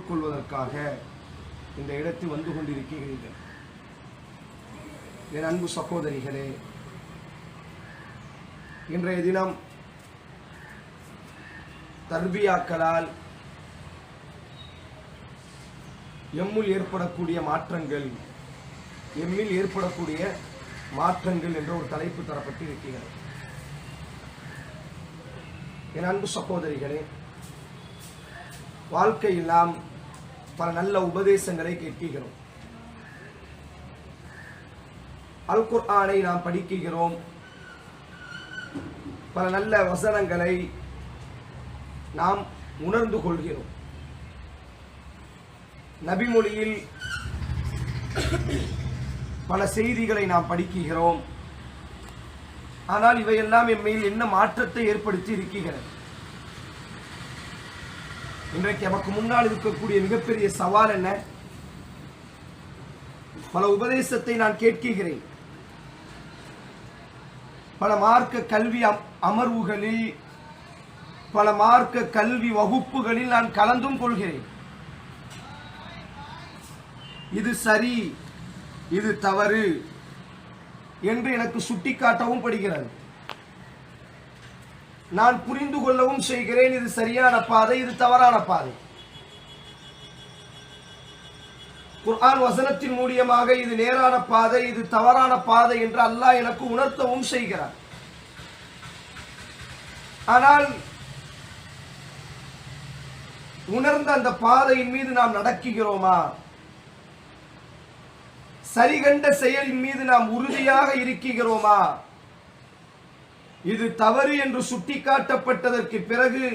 கொள்வதற்காக இந்த இடத்தில் வந்து கொண்டிருக்கிறீர்கள். என் அன்பு சகோதரிகளே, இன்றைய தினம் தர்பியாக்களால் எம்மில் ஏற்படக்கூடிய மாற்றங்கள் என்ற ஒரு தலைப்பு தரப்பட்டு இருக்கிறது. என் அன்பு சகோதரிகளே, வாழ்க்கையில் நாம் பல நல்ல உபதேசங்களை கேட்கிறோம். அல் குர்ஆனை நாம் படிக்கிறோம். பல நல்ல வசனங்களை நாம் உணர்ந்து கொள்கிறோம். நபிமொழியில் பல செய்திகளை நாம் படிக்கிறோம். ஆனால் இவையெல்லாம் எம்மையில் என்ன மாற்றத்தை ஏற்படுத்தி இருக்கிறது? இன்றைக்கு நமக்கு முன்னால் இருக்கக்கூடிய மிகப்பெரிய சவால் என்ன? பல உபதேசத்தை நான் கேட்கிறேன். பல மார்க்க கல்வி அமர்வுகளில், பல மார்க்க கல்வி வகுப்புகளில் நான் கலந்தும் கொள்கிறேன். இது சரி, இது தவறு என்று எனக்கு சுட்டிக்காட்டவும் படுகிறது. நான் புரிந்து கொள்ளவும் செய்கிறேன். இது சரியான பாதை, இது தவறான பாதை. குர்ஆன் வசனத்தின் மூலமாக இது நேரான பாதை, இது தவறான பாதை என்று அல்லாஹ் எனக்கு உணர்த்தவும் செய்கிறார். ஆனால் உணர்ந்த அந்த பாதையின் மீது நாம் நடக்கிறோமா? சரிகண்ட செயலின் மீது நாம் உறுதியாக இருக்கிறோமா? இது தவறு என்று சுட்டிக்காட்டப்பட்டதற்கு பிறகு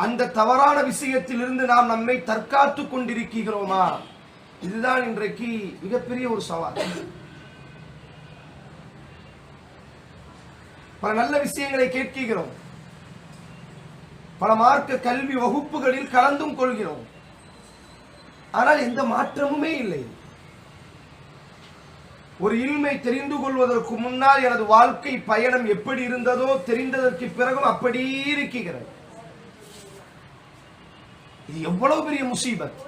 அந்த தவறான விஷயத்திலிருந்து நாம் நம்மை தற்காத்துக் கொண்டிருக்கிறோமா? இதுதான் இன்றைக்கு மிகப்பெரிய ஒரு சவால். பல நல்ல விஷயங்களை கேட்கிறோம். பல மார்க்க கல்வி வகுப்புகளில் கலந்தும் கொள்கிறோம். ஆனால் எந்த மாற்றமுமே இல்லை. ஒரு இல்மை தெரிந்து கொள்வதற்கு முன்னால் எனது வாழ்க்கை பயணம் எப்படி இருந்ததோ தெரிந்ததற்கு பிறகும் அப்படியே இருக்கிறது. இது எவ்வளவு பெரிய முசீபத்!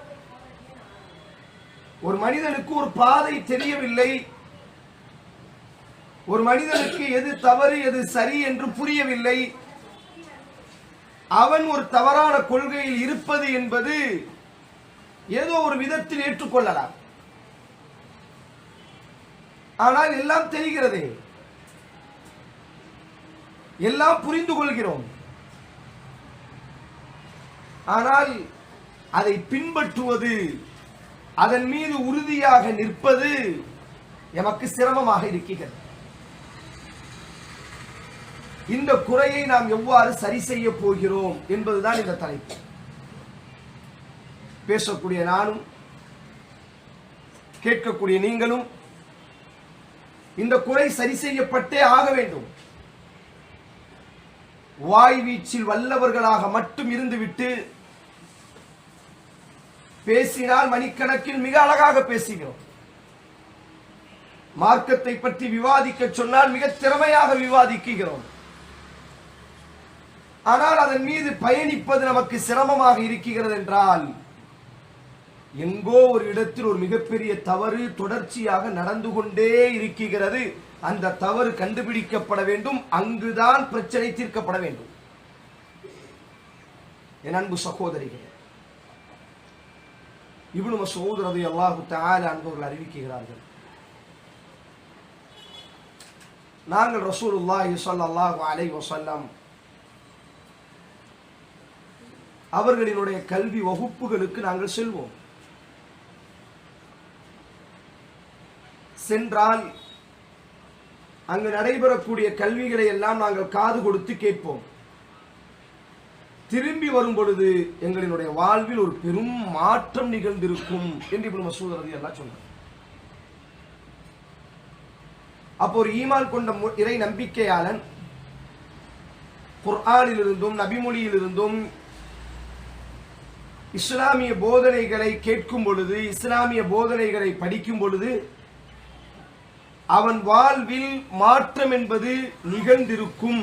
ஒரு மனிதனுக்கு ஒரு பாதை தெரியவில்லை. ஒரு மனிதனுக்கு எது தவறு எது சரி என்று புரியவில்லை. அவன் ஒரு தவறான கொள்கையில் இருப்பது என்பது ஏதோ ஒரு விதத்தில் ஏற்றுக்கொள்ளலாம். ஆனால் எல்லாம் தெரிகிறது, எல்லாம் புரிந்து கொள்கிறோம். ஆனால் அதை பின்பற்றுவது, அதன் மீது உறுதியாக நிற்பது எமக்கு சிரமமாக இருக்கிறது. இந்த குறையை நாம் எவ்வாறு சரி செய்ய போகிறோம் என்பதுதான் இந்த தலைப்பு. பேசக்கூடிய நானும், கேட்கக்கூடிய நீங்களும் இந்த குறை சரி செய்யப்பட்டே ஆக வேண்டும். வாய் வீச்சில் வல்லவர்களாக மட்டும் இருந்துவிட்டு பேசினால் மணிக்கணக்கில் மிக அழகாக பேசுகிறோம். மார்க்கத்தை பற்றி விவாதிக்க சொன்னால் மிக திறமையாக விவாதிக்கிறோம். ஆனால் அதன் மீது பயணிப்பது நமக்கு சிரமமாக இருக்கிறது என்றால் எங்கோ ஒரு இடத்தில் ஒரு மிகப்பெரிய தவறு தொடர்ச்சியாக நடந்து கொண்டே இருக்கிறது. அந்த தவறு கண்டுபிடிக்கப்பட வேண்டும். அங்குதான் பிரச்சனை தீர்க்கப்பட வேண்டும். என் அன்பு சகோதரிகள், இப்னு மஸ்ஊத் ரலியல்லாஹு தஆலா அன்ஹு அறிவிக்கிறார்கள், நாங்கள் ரசூலுல்லாஹி ஸல்லல்லாஹு அலைஹி வஸல்லம் அவர்களினுடைய கல்வி வகுப்புகளுக்கு நாங்கள் செல்வோம். சென்றால் அங்கு நடைபெறக்கூடிய கல்விகளை எல்லாம் நாங்கள் காது கொடுத்து கேட்போம். திரும்பி வரும் பொழுது எங்களினுடைய வாழ்வில் ஒரு பெரும் மாற்றம் நிகழ்ந்திருக்கும் என்று இப்னு மஸ்ஊத் ரலியல்லாஹு சொன்னார். அப்போ ஒரு ஈமான் கொண்ட இறை நம்பிக்கையாளன் குர்ஆனிலிருந்தும் நபிமொழியிலிருந்தும் இஸ்லாமிய போதனைகளை கேட்கும் பொழுது, இஸ்லாமிய போதனைகளை படிக்கும் பொழுது அவன் வாழ்வில் மாற்றம் என்பது நிகழ்ந்திருக்கும்.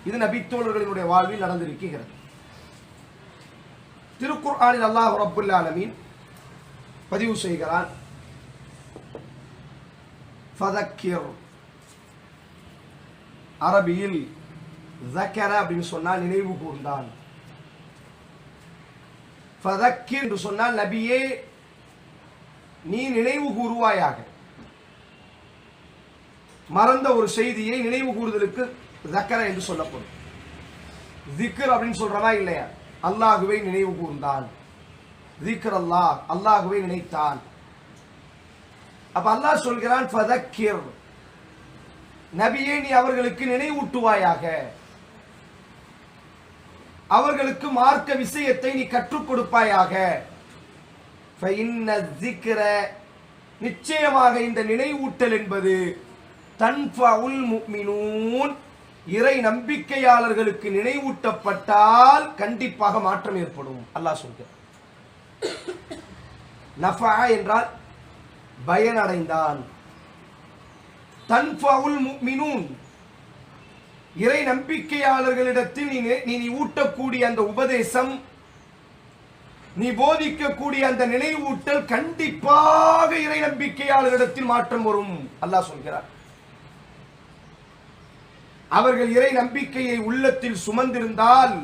இது நபித்தோழர்களினுடைய வாழ்வில் நடந்திருக்கிறது. திருக்குர்ஆனில் அல்லாஹ் ரப்புல் ஆலமீன் பதிவு செய்கிறான், ஃபதக்கிர். அரபியில் ஸக்கர அப்படின்னு சொன்னால் நினைவு கூர்ந்தான். ஃபதக்கிர் என்று சொன்னால் நபியே நீ நினைவு கூறுவாயாக. மறந்த ஒரு செய்தியை நினைவு கூறுதலுக்கு ஸக்கர என்று சொல்லப்படும். ஜிக்ர் அப்படின்னு சொல்றதா இல்லையா? அல்லாஹுவை நினைவு கூர்ந்தான். ஜிக்ர் அல்லாஹ், அல்லாஹுவை நினைத்தான். அப்ப அல்லாஹ் சொல்கிறான் ஃபதக்கிர், நபியே நீ அவர்களுக்கு நினைவூட்டுவாயாக, அவர்களுக்கு மார்க்க விஷயத்தை நீ கற்றுக் கொடுப்பாயாக. ஃபஇன்ன ஸிக்ர, நிச்சயமாக இந்த நினைவூட்டல் என்பது தன்ஃபஉல் முஃமினூன், இறை நம்பிக்கையாளர்களுக்கு நினைவூட்டப்பட்டால் கண்டிப்பாக மாற்றம் ஏற்படும். அல்லாஹ் சொல்கிறார். நஃபஅ என்றால் பயனடைந்தான். தன்ஃபஉல் முஃமினூன், இறை நம்பிக்கையாளர்களிடத்தில் நீ ஊட்டக்கூடிய அந்த உபதேசம், நீ போதிக்கக்கூடிய அந்த நினைவூட்டல் கண்டிப்பாக இறை நம்பிக்கையாளர்களிடத்தில் மாற்றம் வரும். அல்லாஹ் சொல்கிறார். அவர்கள் இறை நம்பிக்கையை உள்ளத்தில் சுமந்திருந்தால்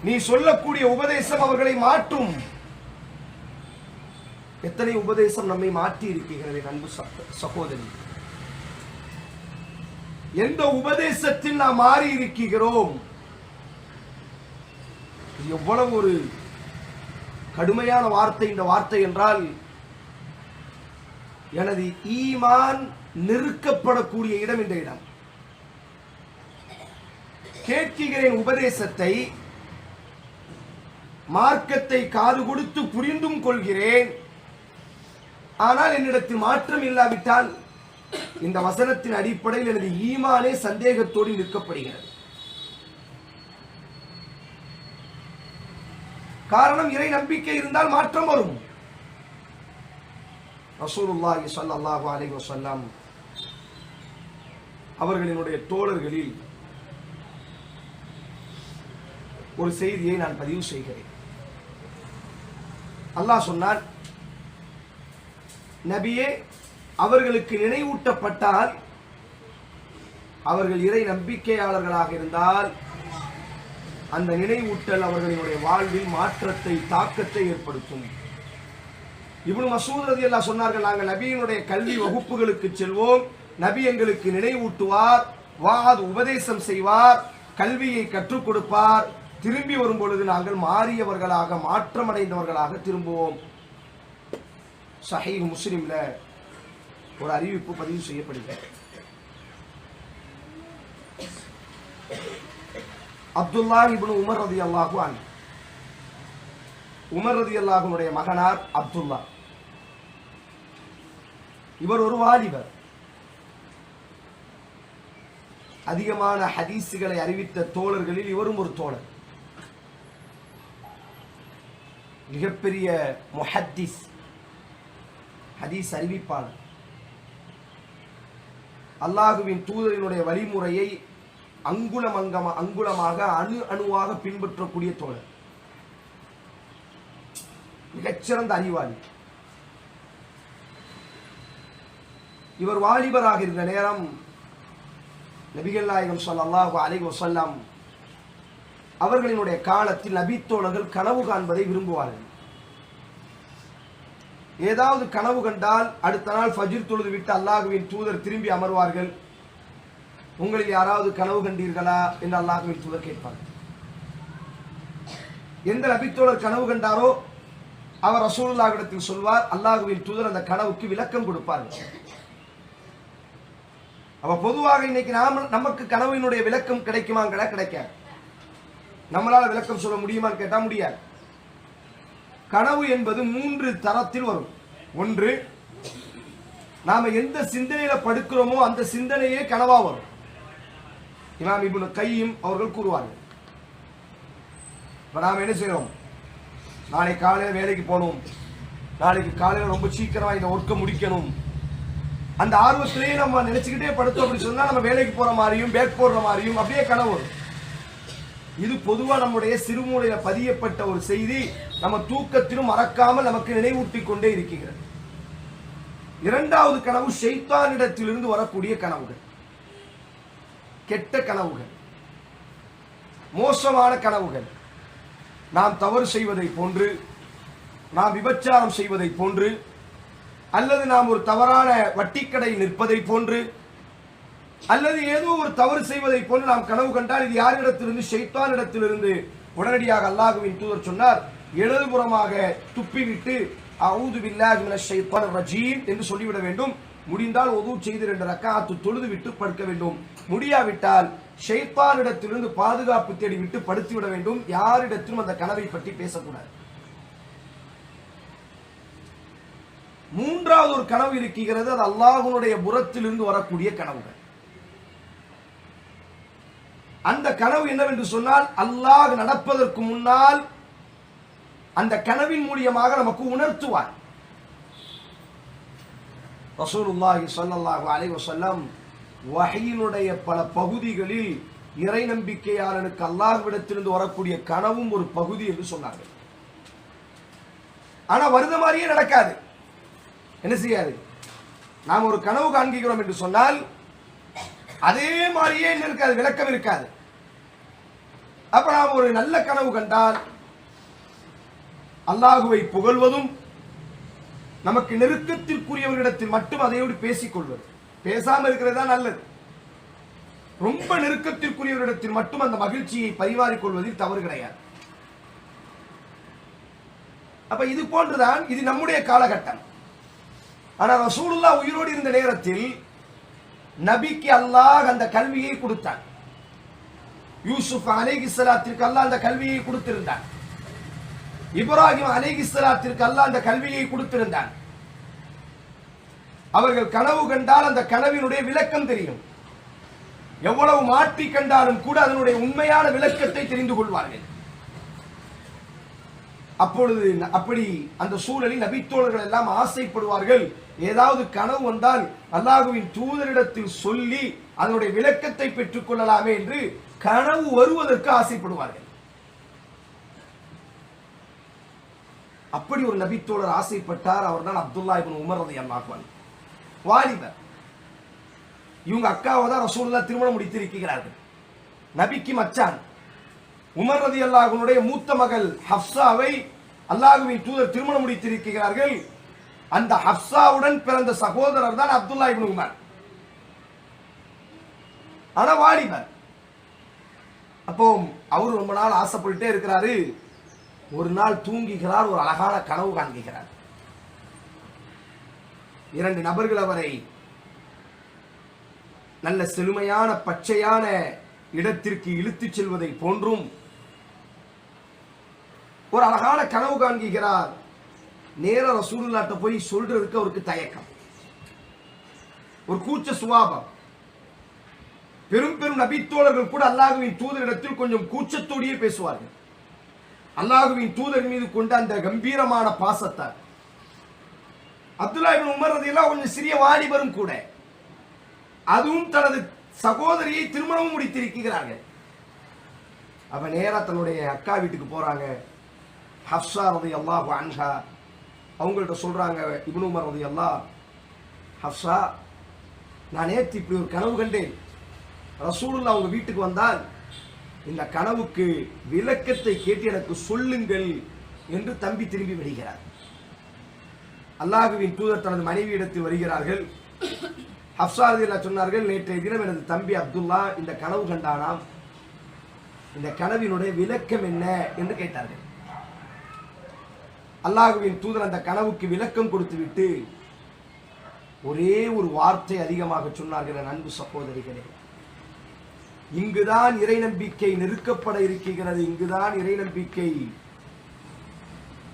நீ சொல்லக்கூடிய உபதேசம் அவர்களை மாற்றும். எத்தனை உபதேசம் நம்மை மாற்றி இருக்கிறது அன்பு சகோதரி. எந்த உபதேசத்தில் நாம் மாறி இருக்கிறோம்? எவ்வளவு ஒரு கடுமையான வார்த்தை இந்த வார்த்தை என்றால், எனது ஈமான் நெருக்கப்படக்கூடிய இடம் இந்த இடம். கேட்கிறேன் உபதேசத்தை, மார்க்கத்தை காது கொடுத்து புரிந்தும் கொள்கிறேன், ஆனால் என்னிடத்தில் மாற்றம் இல்லாவிட்டால் இந்த வசனத்தின் அடிப்படையில் எனது ஈமானே சந்தேகத்தோடு நிற்கப்படுகிறது. காரணம், இறை நம்பிக்கை இருந்தால் மாற்றம் வரும். ரசூலுல்லாஹி ஸல்லல்லாஹு அலைஹி வஸல்லம் அவர்களினுடைய தோழர்களில் ஒரு செய்தியை நான் பதிவு செய்கிறேன். அல்லாஹ் சொன்னான், நபியே அவர்களுக்கு நினைவூட்டப்பட்டால், அவர்கள் இறை நம்பிக்கையாளர்களாக இருந்தால் அந்த நினைவூட்டல் அவர்களுடைய வாழ்வில் மாற்றத்தை, தாக்கத்தை ஏற்படுத்தும். இப்னு மஸ்ஊத் ரலியல்லாஹு சொன்னார்கள், நாங்கள் நபியினுடைய கல்வி வகுப்புகளுக்கு செல்வோம், நபி எங்களுக்கு நினைவூட்டுவார், வாது உபதேசம் செய்வார், கல்வியை கற்றுக் கொடுப்பார், திரும்பி வரும் பொழுது நாங்கள் மாறியவர்களாக, மாற்றமடைந்தவர்களாக திரும்புவோம். சஹீஹ் முஸ்லிம்ல ஒரு அறிவிப்பு பதிவு செய்யப்படுகிறது. அப்துல்லாஹ் இப்னு உமர் ரலியல்லாஹு அன்ஹு, உமர் ரலியல்லாஹுனுடைய மகனார் அப்துல்லா. இவர் ஒரு வாலிபர். அதிகமான ஹதீஸ்களை அறிவித்த தோழர்களில் இவரும் ஒரு தோழர். மிகப்பெரிய முஹத்திஸ், ஹதீஸ் அறிவிப்பாளர். அல்லாஹுவின் தூதரினுடைய வழிமுறையை அங்குலமாக அணுவாக பின்பற்றக்கூடிய தோழர். மிகச்சிறந்த அறிவாளி. இவர் வாலிபராக இருந்த நேரம் நபிகள் நாயகம் ஸல்லல்லாஹு அலைஹி வஸல்லம் அவர்களினுடைய காலத்தில் நபித்தோழர்கள் கனவு காண்பதை விரும்புவார்கள். ஏதாவது கனவு கண்டால் அடுத்த நாள் ஃபஜ்ர் தொழுது விட்டு அல்லாஹுவின் தூதர் திரும்பி அமர்வார்கள். உங்களில் யாராவது கனவு கண்டீர்களா என்று அல்லாஹுவின் தூதர் கேட்பார். எந்த நபித்தோழர் கனவு கண்டாரோ அவர் ரசூலுல்லாஹ்விடத்தில் சொல்வார். அல்லாஹுவின் தூதர் அந்த கனவுக்கு விளக்கம் கொடுப்பார்கள். அப்ப பொதுவாக இன்னைக்கு நமக்கு கனவினுடைய விளக்கம் கிடைக்குமாங்கிற கிடைக்காது. நம்மளால விளக்கம் சொல்ல முடியுமான்னு கேட்டா முடியாது. கனவு என்பது 3 தரத்தில் வரும். ஒன்று, நாம எந்த சிந்தனையில படுக்கிறோமோ அந்த சிந்தனையே கனவா வரும். இமாம் இப்னு கையிம் அவர்கள் கூறுவார்கள். இப்ப நாம என்ன செய்யறோம்? நாளை காலையில வேலைக்கு போகணும், நாளைக்கு காலையில ரொம்ப சீக்கிரமா இந்த ஒர்க்கை முடிக்கணும், அந்த ஆர்வத்திலேயே நம்ம நினைச்சுக்கிட்டே படுத்தோம். அப்படி சொன்னா நம்ம வேலைக்கு போற மாதிரியும் பேக் போடுற மாதிரியும் அப்படியே கனவு வரும். இது பொதுவா நம்முடைய சிறுமூளையில பதியப்பட்ட ஒரு செய்தி, நம்ம தூக்கத்திலும் மறக்காமல் நமக்கு நினைவூட்டிக் கொண்டே இருக்கிறது. இரண்டாவது கனவு ஷைத்தானிடத்திலிருந்து வரக்கூடிய கனவுகள், கெட்ட கனவுகள், மோசமான கனவுகள். நாம் தவறு செய்வதை போன்று, நாம் விபச்சாரம் செய்வதை போன்று, அல்லது நாம் ஒரு தவறான வட்டிக்கடையில் நிற்பதை போன்று, அல்லது ஏதோ ஒரு தவறு செய்வதை போன்று நாம் கனவு கண்டால் இது யாரிடத்திலிருந்து? ஷைத்தானிடத்திலிருந்து. உடனடியாக அல்லாஹ்வின் தூதர் சொன்னார், இடதுபுறமாக துப்பிவிட்டு அஊது பில்லாஹி மினஷ் ஷைத்தானிர் ரஜீம் என்று சொல்லிவிட வேண்டும். முடிந்தால் ஒது செய்து 2 ரக்காத்து தொழுது விட்டு படுக்க வேண்டும். முடியாவிட்டால் ஷைத்தானிடத்திலிருந்து பாதுகாப்பு தேடி விட்டு படுத்துவிட வேண்டும். யாரிடத்திலும் அந்த கனவை பற்றி பேசக்கூடாது. மூன்றாவது ஒரு கனவு இருக்கிறது, அது அல்லாஹ்வுடைய புறத்திலிருந்து வரக்கூடிய கனவுகள். அந்த கனவு என்னவென்று சொன்னால், அல்லாஹ் நடப்பதற்கு முன்னால் அந்த கனவின் மூலியமாக நமக்கு உணர்த்துவார். ரசூலுல்லாஹி ஸல்லல்லாஹு அலைஹி வஸல்லம் வஹீனுடைய பல பகுதிகளில் இறை நம்பிக்கையாளனுக்கு அல்லாஹ்விடத்திலிருந்து வரக்கூடிய கனவும் ஒரு பகுதி என்று சொன்னார்கள். ஆனா வருத மாதிரியே நடக்காது. என்ன செய்யாது? நாம் ஒரு கனவு காண்கிறோம் என்று சொன்னால் அதே மாதிரியே இருக்காது, விளக்கம் இருக்காது. அப்ப நாம் ஒரு நல்ல கனவு கண்டால் அல்லாஹுவை புகழ்வதும், நமக்கு நெருக்கத்திற்குரியவர்களிடத்தில் மட்டும் அதையோடு பேசிக் கொள்வது. பேசாம இருக்கிறது தான் நல்லது. ரொம்ப நெருக்கத்திற்குரியவரிடத்தில் மட்டும் அந்த மகிழ்ச்சியை பரிமாறிக்கொள்வதில் தவறு கிடையாது. அப்ப இது போன்றுதான் இது நம்முடைய காலகட்டம். ஆனா ரசூலுல்லாஹ் உயிரோடு இருந்த நேரத்தில் நபிக்கு அல்லாஹ் அந்த கல்வியை கொடுத்தான். யூசுப் அலைஹிஸ்ஸலாத்திற்கு அல்லாஹ் அந்த கல்வியை கொடுத்திருந்தான். இப்ராஹிம் அலைஹிஸ்ஸலாத்திற்கு அல்லாஹ் அந்த கல்வியை கொடுத்திருந்தான். அவர்கள் கனவு கண்டால் அந்த கனவினுடைய விளக்கம் தெரியும். எவ்வளவு மாற்றி கண்டாலும் கூட அதனுடைய உண்மையான விளக்கத்தை தெரிந்து கொள்வார்கள். அப்பொழுது அப்படி அந்த சூழலில் நபித்தோழர்கள் எல்லாம் ஆசைப்படுவார்கள், ஏதாவது கனவு வந்தால் அல்லாஹ்வின் தூதரிடத்தில் சொல்லி அதனுடைய விளக்கத்தை பெற்றுக் கொள்ளலாமே என்று கனவு வருவதற்கு ஆசைப்படுவார்கள். அப்படி ஒரு நபித்தோழர் ஆசைப்பட்டார். அவர் தான் அப்துல்லா இப்னு உமர் ரலியல்லாஹு அன்ஹு. வாலிபர். இவங்க அக்காவை தான் ரசூலுல்லாஹ் திருமணம் முடித்திருக்கிறார்கள். நபிக்கு மச்சான். உமர் ரலியல்லாஹு அன்ஹுடைய மூத்த மகள் ஹப்சாவை அல்லாஹ்வின் தூதர் திருமணம் முடித்திருக்கிறார்கள். அந்த ஹப்சாவுடன் பிறந்த சகோதரர் தான் அப்துல்லா இப்னு உமர். ஆனா வாலிபர். அப்போ அவர் ரொம்ப நாள் ஆசைப்பட்டுட்டே இருக்கிறாரு. ஒரு நாள் தூங்குகிறார், ஒரு அழகான கனவு காண்கிறார். 2 நபர்கள் அவரை நல்ல செழுமையான பச்சையான இடத்திற்கு இழுத்துச் செல்வதை போன்றும் ஒரு அழகான கனவு காண்கிறார். நேர ரசூலுல்லாஹ்ட்ட போய் சொல்றதுக்கு அவருக்கு தயக்கம், ஒரு கூச்ச சுபாவம். பெரும் பெரும் நபித்தோழர்கள் கூட அல்லாஹ்வின் தூதரிடத்தில் கொஞ்சம் கூச்சத்தோடையே பேசுவார்கள். அல்லாஹ்வின் தூதர் மீது கொண்ட அந்த கம்பீரமான பாசத்தால். அப்துல்லா இப்னு உமர் ரலியல்லாஹு கொஞ்சம் சிறிய வாலிபரும் கூட. அதுவும் தனது சகோதரியை திருமணமும் முடித்திருக்கிறார்கள். அப்ப நேரா தன்னுடைய அக்கா வீட்டுக்கு போறாங்க. ஹப்ஸா ரலியல்லாஹு அன்ஹா அவங்கள்ட்ட சொல்றாங்க, இப்னு உமர் ரலியல்லாஹு, ஹப்ஸா, நான் நேற்று இப்படி ஒரு கனவு கண்டேன். ரசூலுல்லாஹ் அவங்க வீட்டுக்கு வந்தால் இந்த கனவுக்கு விளக்கத்தை கேட்டு எனக்கு சொல்லுங்கள் என்று தம்பி திரும்பி விடுகிறார். அல்லாஹ்வின் தூதர் தனது மனைவியிடத்தில் வருகிறார்கள். ஹப்ஸா ரலியல்லாஹு சொன்னார்கள், நேற்றைய தினம் எனது தம்பி அப்துல்லா இந்த கனவு கண்டானாம், இந்த கனவினுடைய விளக்கம் என்ன என்று கேட்டார்கள். அல்லாஹ்வின் தூதர் அந்த கனவுக்கு விளக்கம் கொடுத்துவிட்டு ஒரே ஒரு வார்த்தை அதிகமாக சொன்னார்கள், அன்பு சகோதரிகளே, இங்குதான் இறை நம்பிக்கை நெருக்கப்பட இருக்கிறது. இங்குதான் இறை நம்பிக்கை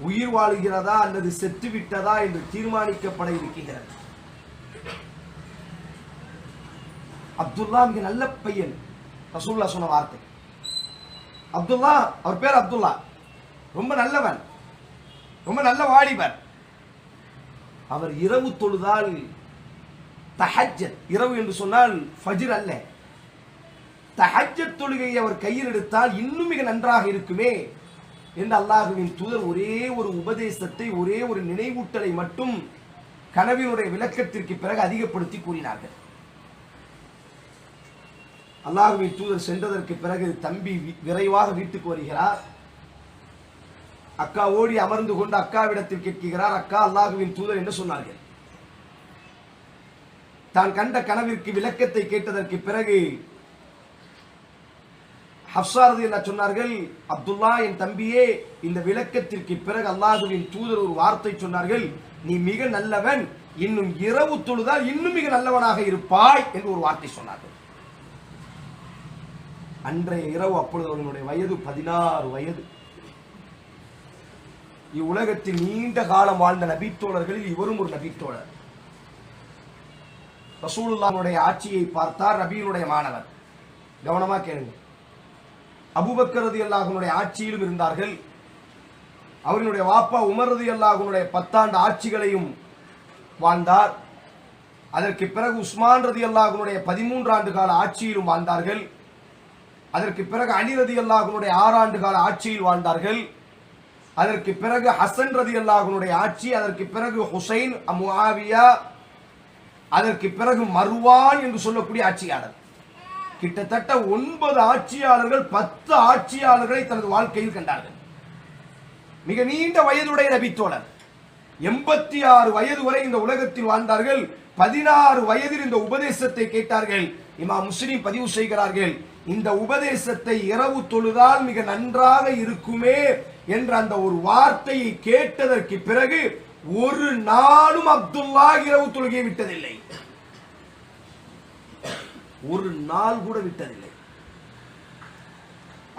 உயிர் வாழுகிறதா அல்லது செத்து விட்டதா என்று தீர்மானிக்கப்பட இருக்கிறது. அப்துல்லா மிக நல்ல பையன். ரசூலுல்லாஹ் சொன்ன வார்த்தை. அப்துல்லா, அவர் பேர் அப்துல்லா, ரொம்ப நல்லவன், ரொம்ப நல்ல வாலிபர். அவர் இரவு தொழுதால் தஹஜ்ஜத், இரவு என்று சொன்னால் ஃபஜ்ர் அல்ல, தஹஜ்ஜத் தொழுகையை அவர் கையில் எடுத்தால் இன்னும் மிக நன்றாக இருக்குமே என்று அல்லாஹ்வின் தூதர் ஒரே ஒரு உபதேசத்தை, ஒரே ஒரு நினைவூட்டலை மட்டும் கனவினுடைய விளக்கத்திற்கு பிறகு அதிகப்படுத்தி கூறினார்கள். அல்லாஹ்வின் தூதர் சென்றதற்கு பிறகு தம்பி விரைவாக வீட்டுக்கு வருகிறார். அக்கா ஓடி அமர்ந்து கொண்டு அக்காவிடத்தில் கேட்கிறார், அக்கா அல்லாஹ்வின் தூதர் என்ன சொன்னார்கள்? தான் கண்ட கனவிற்கு விளக்கத்தை கேட்டதற்கு பிறகு ஹப்ஸா ரலியல்லாஹு சொன்னார்கள், அப்துல்லா என் தம்பியே, இந்த விளக்கத்திற்கு பிறகு அல்லாஹ்வின் தூதர் ஒரு வார்த்தை சொன்னார்கள், நீ மிக நல்லவன், இன்னும் இரவு தொழுதால் இன்னும் மிக நல்லவனாக இருப்பாய் என்று ஒரு வார்த்தை சொன்னார்கள். அன்றைய இரவு, அப்பொழுது அவர்களுடைய வயது 16 வயது. இவ்வுலகத்தில் நீண்ட காலம் வாழ்ந்த நபித்தோழர்களில் இவரும் ஒரு நபித்தோழர். ரசூலுல்லாஹ்வுடைய ஆட்சியை பார்த்தார். நபியினுடைய மாணவர். கவனமா கேளுங்க. அபூபக்கர் ரலியல்லாஹு அன்ஹுடைய ஆட்சியிலும் இருந்தார்கள். அவர்களுடைய வாப்பா உமர் ரலியல்லாஹு அன்ஹுடைய 10 ஆண்டு ஆட்சிகளையும் வாழ்ந்தார். அதற்கு பிறகு உஸ்மான் ரலியல்லாஹு அன்ஹுடைய 13 ஆண்டு கால ஆட்சியிலும் வாழ்ந்தார்கள். அதற்கு பிறகு அலி ரலியல்லாஹு அன்ஹுடைய 6 ஆண்டு கால ஆட்சியில் வாழ்ந்தார்கள். அதற்கு பிறகு ஹசன் ரலியல்லாஹு அன்ஹுடைய ஆட்சி, அதற்கு பிறகு ஹுசைன், முஆவியா, அதற்கு பிறகு மர்வான் என்று சொல்லக்கூடிய ஆட்சியாளர். கிட்டத்தட்ட 9 ஆட்சியாளர்கள் 10 ஆட்சியாளர்களை தனது வாழ்க்கையில் கண்டார்கள். மிக நீண்ட வயதுடைய நபித்தோழர். 86 வயது வரை இந்த உலகத்தில் வாழ்ந்தார்கள். 16 வயதில் இந்த உபதேசத்தை கேட்டார்கள். இமாம் முஸ்லிம் பதிவு செய்கிறார்கள், இந்த உபதேசத்தை இரவு தொழுதால் மிக நன்றாக இருக்குமே என்ற அந்த ஒரு வார்த்தையை கேட்டதற்கு பிறகு ஒரு நாளும் அப்துல்லா இரவு தொழுகையை விட்டதில்லை. ஒரு நாள் கூட விட்டதில்லை.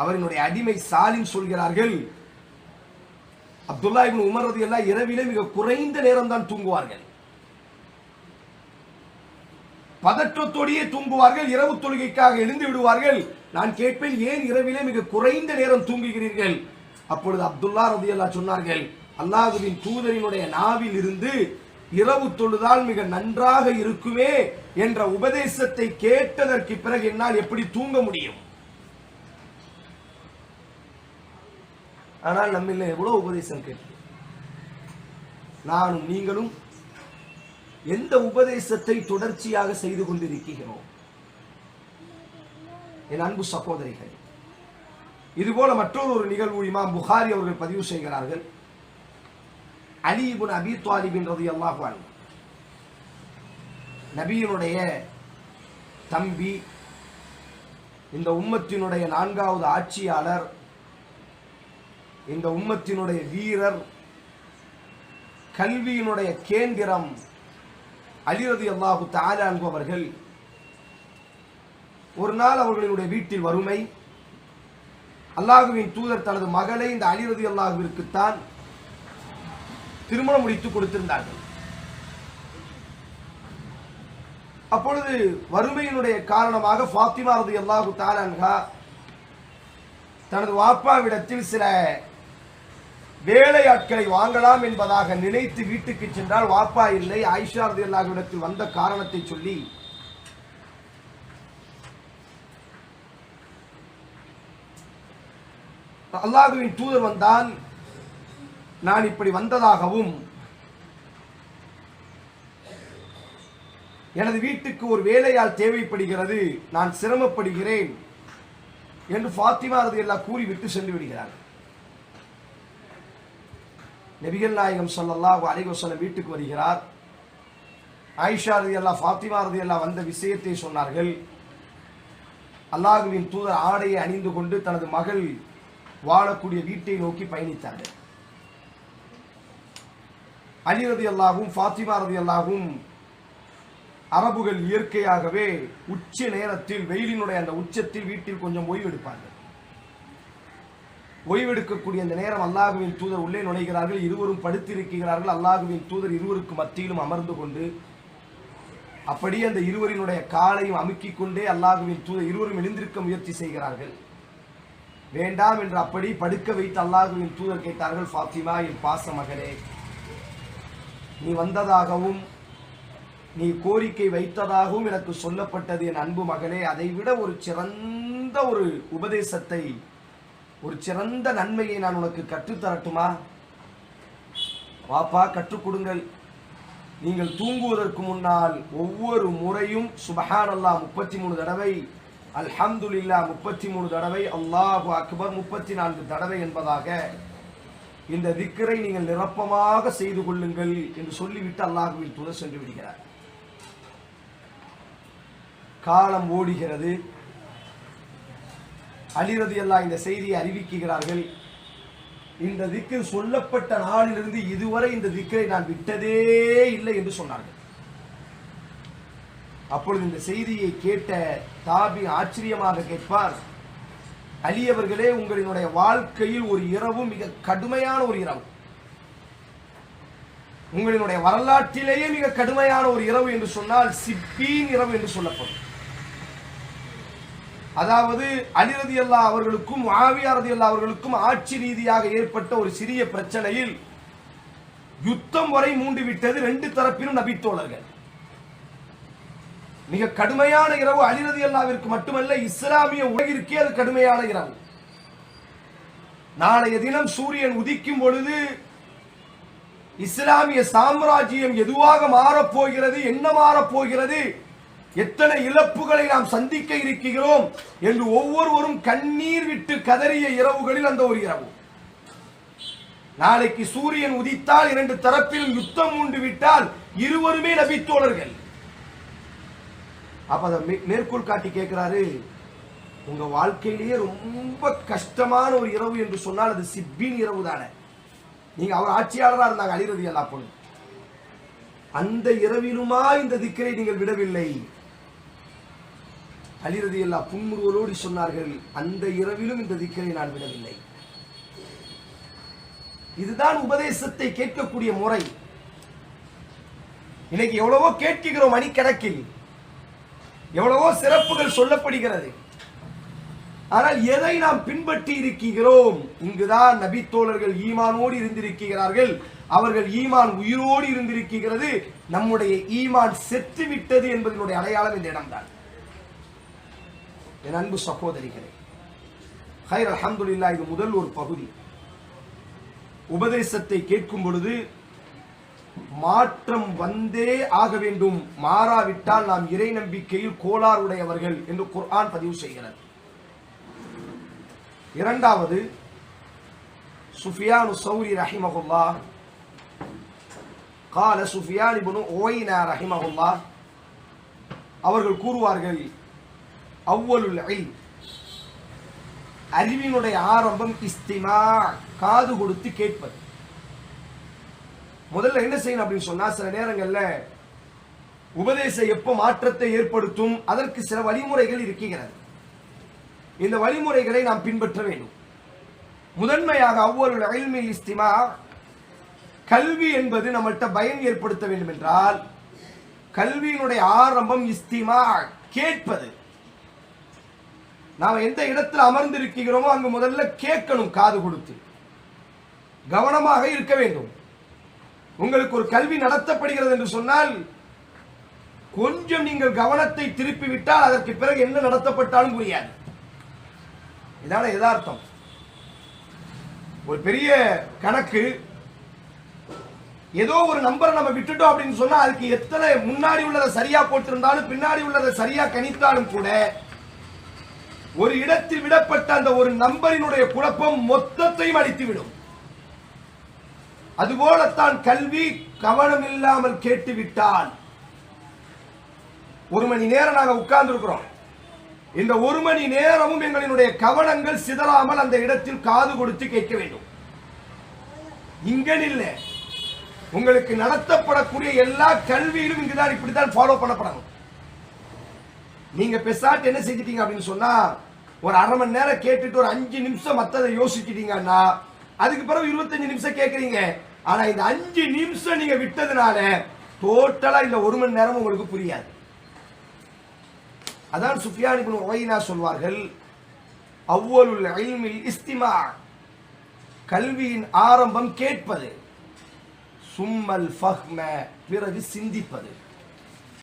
அவரினுடைய அடிமை சாலிம் சொல்கிறார்கள், அப்துல்லா இப்னு உமர் ரலியல்லாஹு இரவிலே மிக குறைந்த நேரம் தான் தூங்குவார்கள். பதற்றத்தோடையே தூங்குவார்கள். இரவு தொழுகைக்காக எழுந்து விடுவார்கள். நான் கேட்பேன், ஏன் இரவிலே மிக குறைந்த நேரம் தூங்குகிறீர்கள்? அப்பொழுது அப்துல்லா ரலியல்லாஹு சொன்னார்கள், அல்லாஹ்வின் தூதரினுடைய நாவில் இருந்து இரவு தொழுதால் மிக நன்றாக இருக்குமே என்ற உபதேசத்தை கேட்டதற்கு பிறகு என்னால் எப்படி தூங்க முடியும்? ஆனால் நம்மில் எவ்வளவு உபதேசம் கேட்டு நானும் நீங்களும் எந்த உபதேசத்தை தொடர்ச்சியாக செய்து கொண்டிருக்கிறோம்? என் அன்பு சகோதரிகள், இதுபோல மற்றொரு நிகழ்வு இமாம் புகாரி அவர்கள் பதிவு செய்கிறார்கள். அலி இப்னு அபி தாலிப் ரலியல்லாஹு அன்ஹு, நபியினுடைய தம்பி, இந்த உம்மத்தினுடைய 4வது ஆட்சியாளர், இந்த உம்மத்தினுடைய வீரர், கல்வியினுடைய கேந்திரம் அலி ரலியல்லாஹு தஆலா அன்ஹு அவர்கள் ஒரு நாள் அவர்களுடைய வீட்டில் வறுமை. அல்லாஹ்வின் தூதர் தனது மகளை இந்த அலி ரலியல்லாஹுவிற்கு தான் திருமணம் முடித்து கொடுத்திருந்தார்கள். அப்பொழுது வறுமையினுடைய காரணமாக ஃபாத்திமா ரலியல்லாஹு தஆலா அன்ஹா தனது வாப்பாவிடத்தில் சில வேலையாட்களை வாங்கலாம் என்பதாக நினைத்து வீட்டுக்கு சென்றால் வாப்பா இல்லை. ஆயிஷா ரலியல்லாஹு இடத்தில் வந்த காரணத்தை சொல்லி அல்லாஹ்வின் தூதர் வந்தால் நான் இப்படி வந்ததாகவும் எனது வீட்டுக்கு ஒரு வேலையால் தேவைப்படுகிறது, நான் சிரமப்படுகிறேன் என்று ஃபாத்திமா ரலியல்லாஹு கூறிவிட்டு சென்று விடுகிறார். நபிகள் நாயகம் ஸல்லல்லாஹு அலைஹி வஸல்லம் வீட்டுக்கு வருகிறார். ஆயிஷா ரலியல்லாஹு ஃபாத்திமா ரலியல்லாஹு வந்த விஷயத்தை சொன்னார்கள். அல்லாஹ்வின் தூதர் ஆடையை அணிந்து கொண்டு தனது மகள் வாழக்கூடிய வீட்டை நோக்கி பயணித்தார்கள். அலி ரலியல்லாஹும் ஃபாத்திமா ரலியல்லாஹும் அரபுகள் இயற்கையாகவே உச்ச நேரத்தில், வெயிலினுடைய அந்த உச்சத்தில் வீட்டில் கொஞ்சம் ஓய்வெடுப்பார்கள். ஓய்வெடுக்கக்கூடிய அந்த நேரம் அல்லாஹ்வின் தூதர் உள்ளே நுழைகிறார்கள். இருவரும் படுத்திருக்கிறார்கள். அல்லாஹ்வின் தூதர் இருவருக்கு மத்தியிலும் அமர்ந்து கொண்டு அப்படியே அந்த இருவரினுடைய காலையும் அமுக்கிக் கொண்டே அல்லாஹ்வின் தூதர் இருவரும் எழுந்திருக்க முயற்சி செய்கிறார்கள். வேண்டாம் என்று அப்படி படுக்க வைத்து அல்லாஹ்வின் தூதர் கேட்டார்கள், ஃபாத்திமா என் பாச மகளே, நீ வந்ததாகவும் நீ கோரிக்கை வைத்ததாகவும் எனக்கு சொல்லப்பட்டது. என் அன்பு மகளே, அதைவிட ஒரு சிறந்த ஒரு உபதேசத்தை, ஒரு சிறந்த நன்மையை நான் உனக்கு கற்றுத்தரட்டுமா? பாப்பா, கற்றுக் கொடுங்கள். நீங்கள் தூங்குவதற்கு முன்னால் ஒவ்வொரு முறையும் சுபஹானல்லாஹ் 33 தடவை, அல்ஹம்துலில்லாஹ் 33 தடவை, அல்லாஹு அக்பர் 34 தடவை என்பதாக இந்த திக்ரை நீங்கள் நிரப்பமாக செய்து கொள்ளுங்கள் என்று சொல்லிவிட்டு அல்லாஹ்வின் தூதர் சென்று விடுகிறார். காலம் ஓடுகிறது. அலி ரலியல்லாஹு இந்த செய்தியை அறிவிக்கிறார்கள். இந்த திக்ர் சொல்லப்பட்ட நாளிலிருந்து இதுவரை இந்த திக்ரை நான் விட்டதே இல்லை என்று சொன்னார்கள். அப்பொழுது இந்த செய்தியை கேட்ட தாபி ஆச்சரியமாக கேட்பார், அலி அவர்களே, உங்களினுடைய வாழ்க்கையில் ஒரு இரவு மிக கடுமையான ஒரு இரவு, உங்களினுடைய வரலாற்றிலேயே மிக கடுமையான ஒரு இரவு என்று சொன்னால் சிப்பீன் இரவு என்று சொல்லப்படும். அதாவது அலி ரலியல்லாஹு அவர்களுக்கும் முஆவியா ரலியல்லாஹு அவர்களுக்கும் ஆட்சி ரீதியாக ஏற்பட்ட ஒரு சிறிய பிரச்சனையில் யுத்தம் வரை மூண்டு விட்டது. 2 தரப்பிலும் நபித்தோழர்கள். மிக கடுமையான இரவு. அலி ரலியல்லாஹுவிற்கு மட்டுமல்ல, இஸ்லாமிய உலகிற்கே அது கடுமையான இரவு. நாளைய தினம் சூரியன் உதிக்கும் பொழுது இஸ்லாமிய சாம்ராஜ்யம் எதுவாக மாறப்போகிறது, என்ன மாறப்போகிறது, எத்தனை இழப்புகளை நாம் சந்திக்க இருக்கிறோம் என்று ஒவ்வொருவரும் கண்ணீர் விட்டு கதறிய இரவுகளில் அந்த ஒரு இரவு. நாளைக்கு சூரியன் உதித்தால் 2 தரப்பிலும் யுத்தம் உண்டு விட்டால் இருவருமே நபித்தோழர்கள். அப்ப அதை மேற்கோள் காட்டி கேட்கிறாரு, உங்க வாழ்க்கையிலேயே ரொம்ப கஷ்டமான ஒரு இரவு என்று சொன்னால் அது சிப்பீன் இரவு தானே. நீங்க அவர் ஆட்சியாளராக இருந்தாங்க அலி ரலியல்லாஹு அன்ஹு. அந்த இரவிலுமா இந்த திக்ரை நீங்கள் விடவில்லை? அலி ரலியல்லாஹு புன்முறுவலோடு சொன்னார்கள், அந்த இரவிலும் இந்த திக்ரை நான் விடவில்லை. இதுதான் உபதேசத்தை கேட்கக்கூடிய முறை. இன்னைக்கு எவ்வளவோ கேட்கிறோம், மணிக்கணக்கில் எவ்வளவோ சிறப்புகள் சொல்லப்படுகிறது. ஆனால் எதை நாம் பின்பற்றி இருக்கிறோம்? இங்குதான் நபித்தோழர்கள் ஈமானோடு இருந்திருக்கிறார்கள். அவர்கள் ஈமான் உயிரோடு இருந்திருக்கிறது. நம்முடைய ஈமான் செத்து விட்டது என்பதனுடைய அடையாளம் இந்த இடம்தான். என் அன்பு சகோதரிகளே, ஹைர் அல்ஹம்துலில்லாஹ், இது முதல் ஒரு பகுதி. உபதேசத்தை கேட்கும் பொழுது மாற்றம் வந்தே ஆக வேண்டும், மாறாவிட்டால் நாம் இறை நம்பிக்கையில் கோளாறுடையவர்கள் என்று குர்ஆன் பதிவு செய்கிறது. இரண்டாவது, சுஃபியான் ஸௌரி ரஹிமஹுல்லாஹ் قال சுஃபியான் இப்னு உவைனா ரஹிமஹுல்லாஹ் அவர்கள் கூறுவார்கள், அவ்வலுல் இல்ம், அறிவினுடைய ஆரம்பம் இஸ்திமா, காது கொடுத்து கேட்பது. முதல்ல என்ன செய்யணும் அப்படின்னு சொன்னா, சில நேரங்கள்ல உபதேசம் எப்போ மாற்றத்தை ஏற்படுத்தும், அதற்கு சில வழிமுறைகள் இருக்கிறது. இந்த வழிமுறைகளை நாம் பின்பற்ற வேண்டும். முதன்மையாக அவ்வலுல் இல்மில் இஸ்திமா, கல்வி என்பது நம்மள்கிட்ட பயன் ஏற்படுத்த வேண்டும் என்றால் கல்வியினுடைய ஆரம்பம் இஸ்திமா, கேட்பது. நாம் எந்த இடத்தில் அமர்ந்திருக்கிறோமோ அங்கு முதல்ல கேட்கணும், காது கொடுத்து கவனமாக இருக்க வேண்டும். உங்களுக்கு ஒரு கல்வி நடத்தப்படுகிறது என்று சொன்னால் கொஞ்சம் நீங்கள் கவனத்தை திருப்பி விட்டால் அதற்கு பிறகு என்ன நடத்தப்பட்டாலும் புரியாது. இதான யதார்த்தம். ஒரு பெரிய கணக்கு, ஏதோ ஒரு நம்பரை நம்ம விட்டுட்டோம் அப்படின்னு சொன்னா அதுக்கு எத்தனை முன்னாடி உள்ளதை சரியா போட்டிருந்தாலும் பின்னாடி உள்ளதை சரியா கணித்தாலும் கூட ஒரு இடத்தில் விடப்பட்ட அந்த ஒரு நம்பரினுடைய குழப்பம் மொத்தத்தையும் அடித்துவிடும். அதுபோலத்தான் கல்வி கவனம் இல்லாமல் கேட்டுவிட்டால், 1 மணி நேரம் நாங்கள் உட்கார்ந்து இருக்கிறோம், இந்த 1 மணி நேரமும் எங்களினுடைய கவனங்கள் சிதறாமல் அந்த இடத்தில் காது கொடுத்து கேட்க வேண்டும். இங்க இல்லை, உங்களுக்கு நடத்தப்படக்கூடிய எல்லா கல்வியிலும் இங்குதான் இப்படித்தான் ஃபாலோ பண்ணப்படணும். நீங்க பெசாட்டு என்ன செஞ்சிட்டீங்க அப்படின்னு சொன்னா, ஒரு 1/2 மணி நேரம் கேட்டுட்டு ஒரு 5 நிமிஷம் மத்ததை யோசிச்சிட்டீங்கன்னா அதுக்கு பிறகு 25 நிமிஷம் கேட்கறீங்க. ஆனா இந்த 5 நிமிஷம் நீங்க விட்டதுனால டோட்டலா இந்த 1 மணி நேரம் உங்களுக்கு புரியாது. அதான் சுஃபியான் இப்னு உவைனா சொல்வார்கள், அவ்வலுல் இல்மில் இஸ்திமா, கல்வியின் ஆரம்பம் கேட்பது, சும்மல் ஃபஹ்ம, பிறகு சிந்திப்பது.